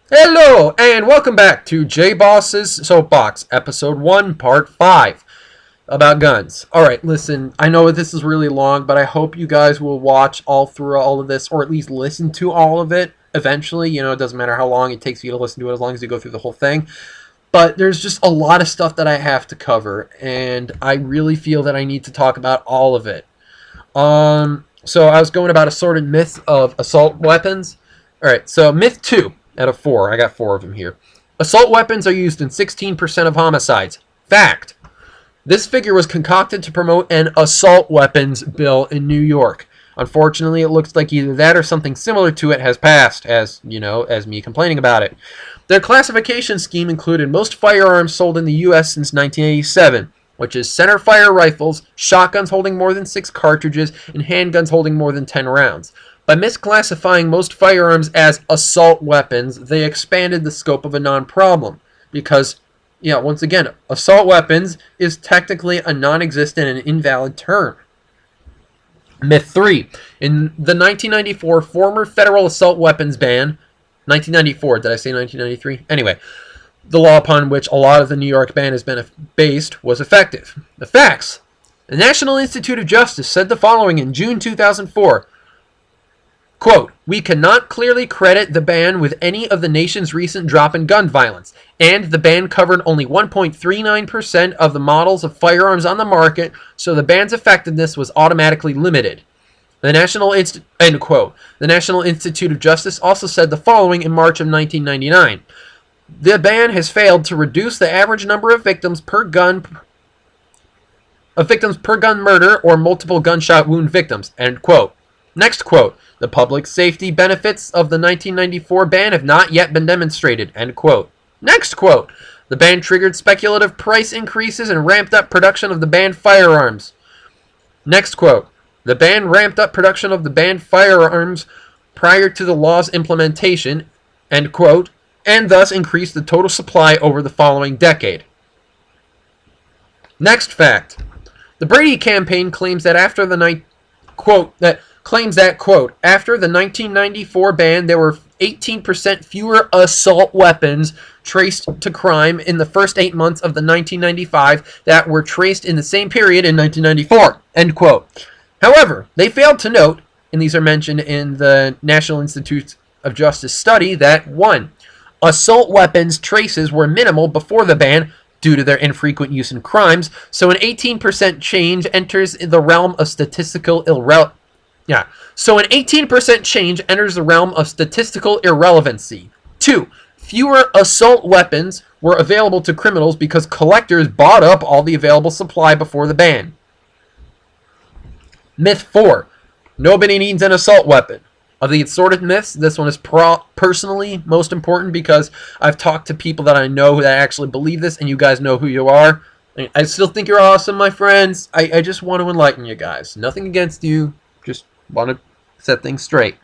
Hello, and welcome back to JBoss's Soapbox, Episode 1, Part 5, about guns. Alright, listen, I know this is really long, but I hope you guys will watch all through all of this, or at least listen to all of it eventually. You know, it doesn't matter how long it takes you to listen to it, as long as you go through the whole thing. But there's just a lot of stuff that I have to cover, and I really feel that I need to talk about all of it. So I was going about assorted myths of assault weapons. Alright, so myth 2 out of 4. I got 4 of them here. Assault weapons are used in 16% of homicides. Fact. This figure was concocted to promote an assault weapons bill in New York. Unfortunately, it looks like either that or something similar to it has passed, as me complaining about it. Their classification scheme included most firearms sold in the U.S. since 1987, which is centerfire rifles, shotguns holding more than 6 cartridges, and handguns holding more than 10 rounds. By misclassifying most firearms as assault weapons, they expanded the scope of a non-problem. Because, once again, assault weapons is technically a non-existent and invalid term. Myth 3. In the 1994 former federal assault weapons ban, 1994, did I say 1993? Anyway, the law upon which a lot of the New York ban has been based was effective. The facts. The National Institute of Justice said the following in June 2004. Quote, we cannot clearly credit the ban with any of the nation's recent drop in gun violence, and the ban covered only 1.39% of the models of firearms on the market, so the ban's effectiveness was automatically limited. End quote. The National Institute of Justice also said the following in March of 1999. The ban has failed to reduce the average number of victims per gun murder or multiple gunshot wound victims. End quote. Next quote. The public safety benefits of the 1994 ban have not yet been demonstrated. End quote. Next quote. The ban triggered speculative price increases and ramped up production of the banned firearms. Next quote. The ban ramped up production of the banned firearms prior to the law's implementation. End quote. And thus increased the total supply over the following decade. Next fact. The Brady campaign claims that after the quote, after the 1994 ban, there were 18% fewer assault weapons traced to crime in the first 8 months of the 1995 that were traced in the same period in 1994. End quote. However, they failed to note, and these are mentioned in the National Institute of Justice study, that 1. Assault weapons traces were minimal before the ban due to their infrequent use in crimes, so an 18% change enters the realm of statistical irrelevancy. 2. Fewer assault weapons were available to criminals because collectors bought up all the available supply before the ban. Myth 4. Nobody needs an assault weapon. Of the assorted myths, this one is personally most important because I've talked to people that I know that actually believe this, and you guys know who you are. I still think you're awesome, my friends. I just want to enlighten you guys. Nothing against you. Just want to set things straight.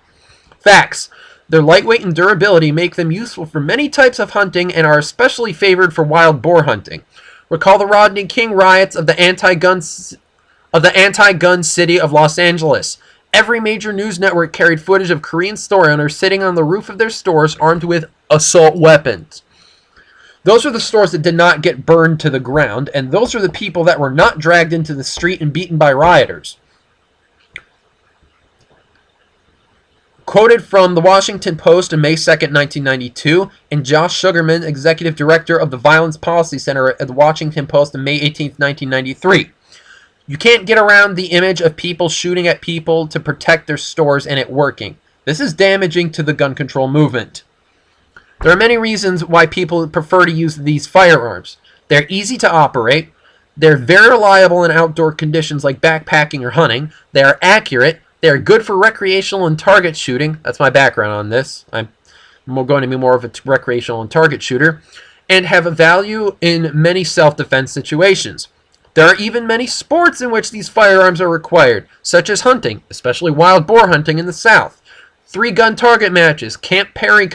Facts. Their lightweight and durability make them useful for many types of hunting and are especially favored for wild boar hunting. Recall the Rodney King riots of the anti-gun city of Los Angeles. Every major news network carried footage of Korean store owners sitting on the roof of their stores armed with assault weapons. Those are the stores that did not get burned to the ground, and those are the people that were not dragged into the street and beaten by rioters. Quoted from the Washington Post on May 2nd, 1992, and Josh Sugarman, executive director of the Violence Policy Center at the Washington Post on May 18th, 1993. You can't get around the image of people shooting at people to protect their stores and it working. This is damaging to the gun control movement. There are many reasons why people prefer to use these firearms. They're easy to operate. They're very reliable in outdoor conditions like backpacking or hunting. They are accurate. They are good for recreational and target shooting. That's my background on this. I'm going to be more of a recreational and target shooter. And have a value in many self-defense situations. There are even many sports in which these firearms are required, such as hunting, especially wild boar hunting in the South, 3-gun target matches, camp pairing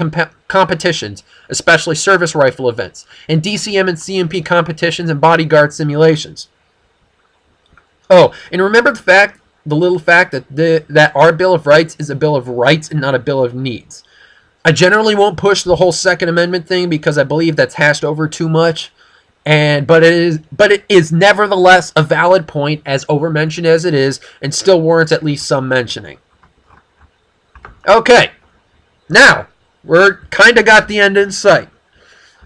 competitions, especially service rifle events, and DCM and CMP competitions and bodyguard simulations. Oh, and remember the little fact that our Bill of Rights is a Bill of Rights and not a Bill of Needs. I generally won't push the whole Second Amendment thing because I believe that's hashed over too much. But it is nevertheless a valid point, as overmentioned as it is, and still warrants at least some mentioning. Okay, now we're kind of got the end in sight.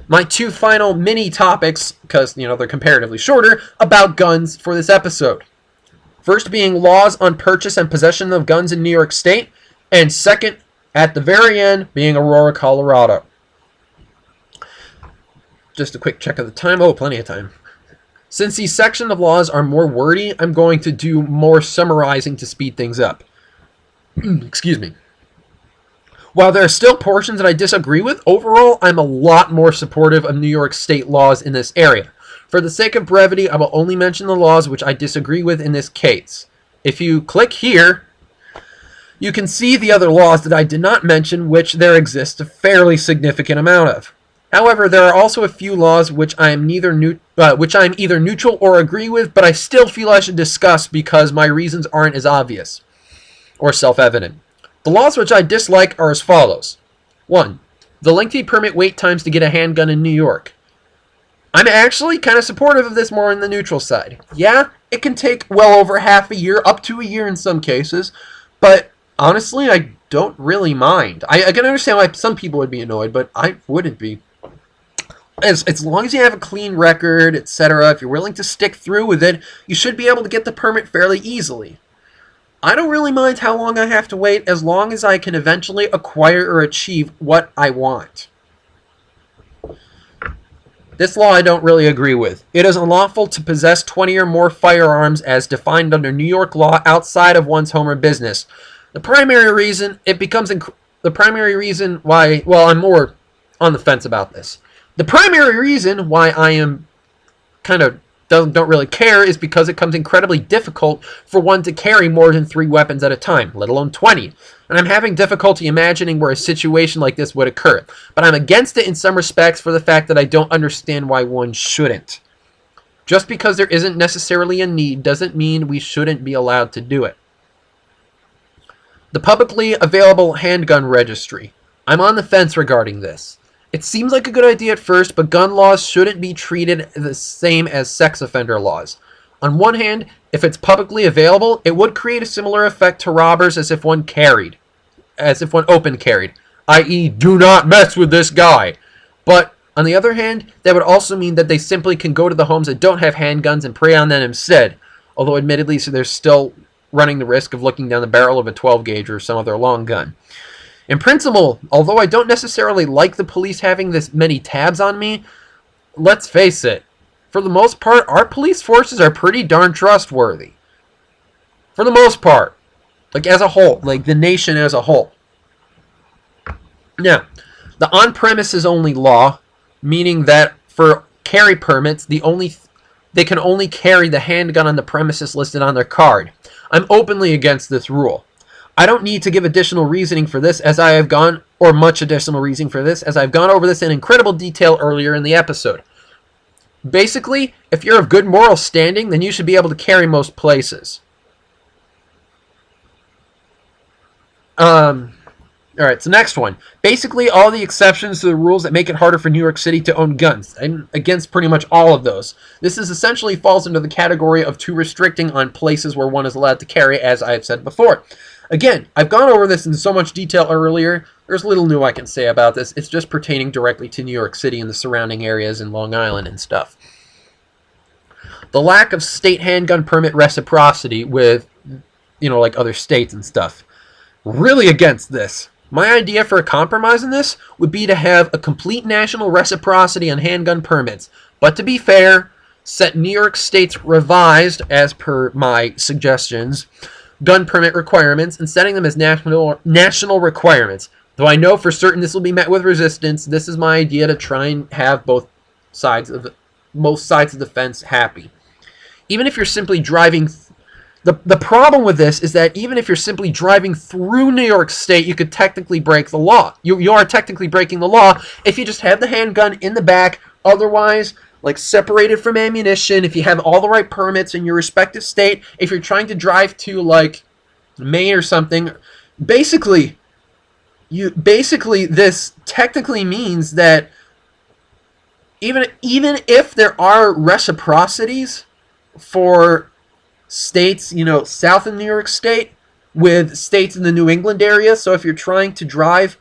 My two final mini topics, because they're comparatively shorter, about guns for this episode. First being laws on purchase and possession of guns in New York State, and second, at the very end, being Aurora, Colorado. Just a quick check of the time. Oh, plenty of time. Since these sections of laws are more wordy, I'm going to do more summarizing to speed things up. Excuse me. While there are still portions that I disagree with, overall, I'm a lot more supportive of New York State laws in this area. For the sake of brevity, I will only mention the laws which I disagree with in this case. If you click here, you can see the other laws that I did not mention, which there exists a fairly significant amount of. However, there are also a few laws which I am either neutral or agree with, but I still feel I should discuss because my reasons aren't as obvious or self-evident. The laws which I dislike are as follows. 1. The lengthy permit wait times to get a handgun in New York. I'm actually kind of supportive of this more on the neutral side. Yeah, it can take well over half a year, up to a year in some cases, but honestly, I don't really mind. I can understand why some people would be annoyed, but I wouldn't be. As long as you have a clean record, etc., if you're willing to stick through with it, you should be able to get the permit fairly easily. I don't really mind how long I have to wait, as long as I can eventually acquire or achieve what I want. This law I don't really agree with. It is unlawful to possess 20 or more firearms as defined under New York law outside of one's home or business. The primary reason why, well, I'm more on the fence about this. The primary reason why I am kind of don't really care is because it becomes incredibly difficult for one to carry more than 3 weapons at a time, let alone 20. And I'm having difficulty imagining where a situation like this would occur. But I'm against it in some respects for the fact that I don't understand why one shouldn't. Just because there isn't necessarily a need doesn't mean we shouldn't be allowed to do it. The publicly available handgun registry. I'm on the fence regarding this. It seems like a good idea at first, but gun laws shouldn't be treated the same as sex offender laws. On one hand, if it's publicly available, it would create a similar effect to robbers as if one open carried, i.e., do not mess with this guy. But on the other hand, that would also mean that they simply can go to the homes that don't have handguns and prey on them instead. Although admittedly, so they're still running the risk of looking down the barrel of a 12 gauge or some other long gun. In principle, although I don't necessarily like the police having this many tabs on me, let's face it, for the most part, our police forces are pretty darn trustworthy. For the most part. Like as a whole, like the nation as a whole. Now, the on-premises only law, meaning that for carry permits, they can only carry the handgun on the premises listed on their card. I'm openly against this rule. I don't need to give additional reasoning for this as I have gone, or much additional reasoning for this, as I've gone over this in incredible detail earlier in the episode. Basically, if you're of good moral standing, then you should be able to carry most places. Alright, so next one. Basically, all the exceptions to the rules that make it harder for New York City to own guns. I'm against pretty much all of those. This is essentially falls into the category of too restricting on places where one is allowed to carry, as I've said before. Again, I've gone over this in so much detail earlier. There's little new I can say about this. It's just pertaining directly to New York City and the surrounding areas in Long Island and stuff. The lack of state handgun permit reciprocity with, like other states and stuff. Really against this. My idea for a compromise in this would be to have a complete national reciprocity on handgun permits. But to be fair, set New York State's revised, as per my suggestions, gun permit requirements and setting them as national requirements. Though I know for certain this will be met with resistance, this is my idea to try and have both sides of the fence happy. Even if you're simply driving, the problem with this is that even if you're simply driving through New York State, you could technically break the law. You are technically breaking the law if you just have the handgun in the back. Otherwise, like separated from ammunition, if you have all the right permits in your respective state, if you're trying to drive to like Maine or something, basically this technically means that even if there are reciprocities for states, south of New York State with states in the New England area. So if you're trying to drive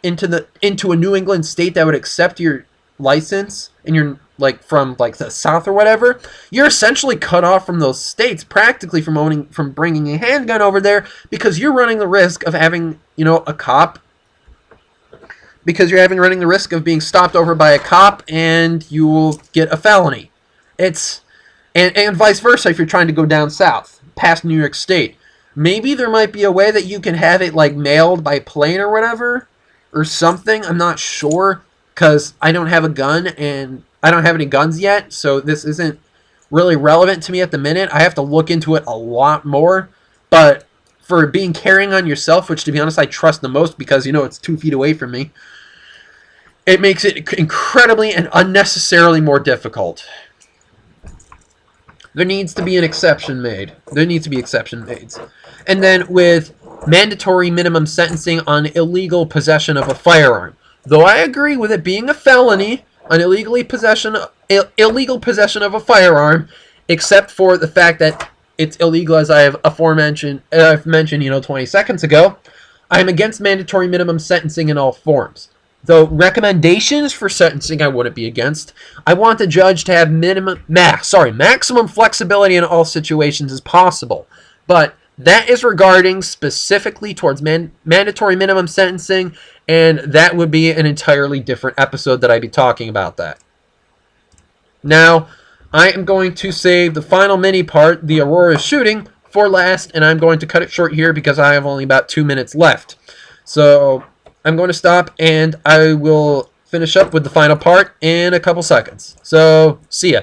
into a New England state that would accept your license and you're from the south or whatever, you're essentially cut off from those states practically from bringing a handgun over there, because you're running the risk of having, a cop, because you're running the risk of being stopped over by a cop and you will get a felony. And vice versa if you're trying to go down south past New York State. Maybe there might be a way that you can have it mailed by plane or whatever or something. I'm not sure, because I don't have a gun and I don't have any guns yet, so this isn't really relevant to me at the minute. I have to look into it a lot more. But for being carrying on yourself, which to be honest I trust the most because it's 2 feet away from me, it makes it incredibly and unnecessarily more difficult. There needs to be an exception made. There needs to be exception made. And then with mandatory minimum sentencing on illegal possession of a firearm. Though I agree with it being a felony, an illegal possession of a firearm, except for the fact that it's illegal, as I've mentioned 20 seconds ago. I am against mandatory minimum sentencing in all forms. Though recommendations for sentencing I wouldn't be against. I want the judge to have maximum flexibility in all situations as possible. But that is regarding specifically towards mandatory minimum sentencing, and that would be an entirely different episode that I'd be talking about that. Now, I am going to save the final mini part, the Aurora shooting, for last, and I'm going to cut it short here because I have only about 2 minutes left. So I'm going to stop, and I will finish up with the final part in a couple seconds. So, see ya.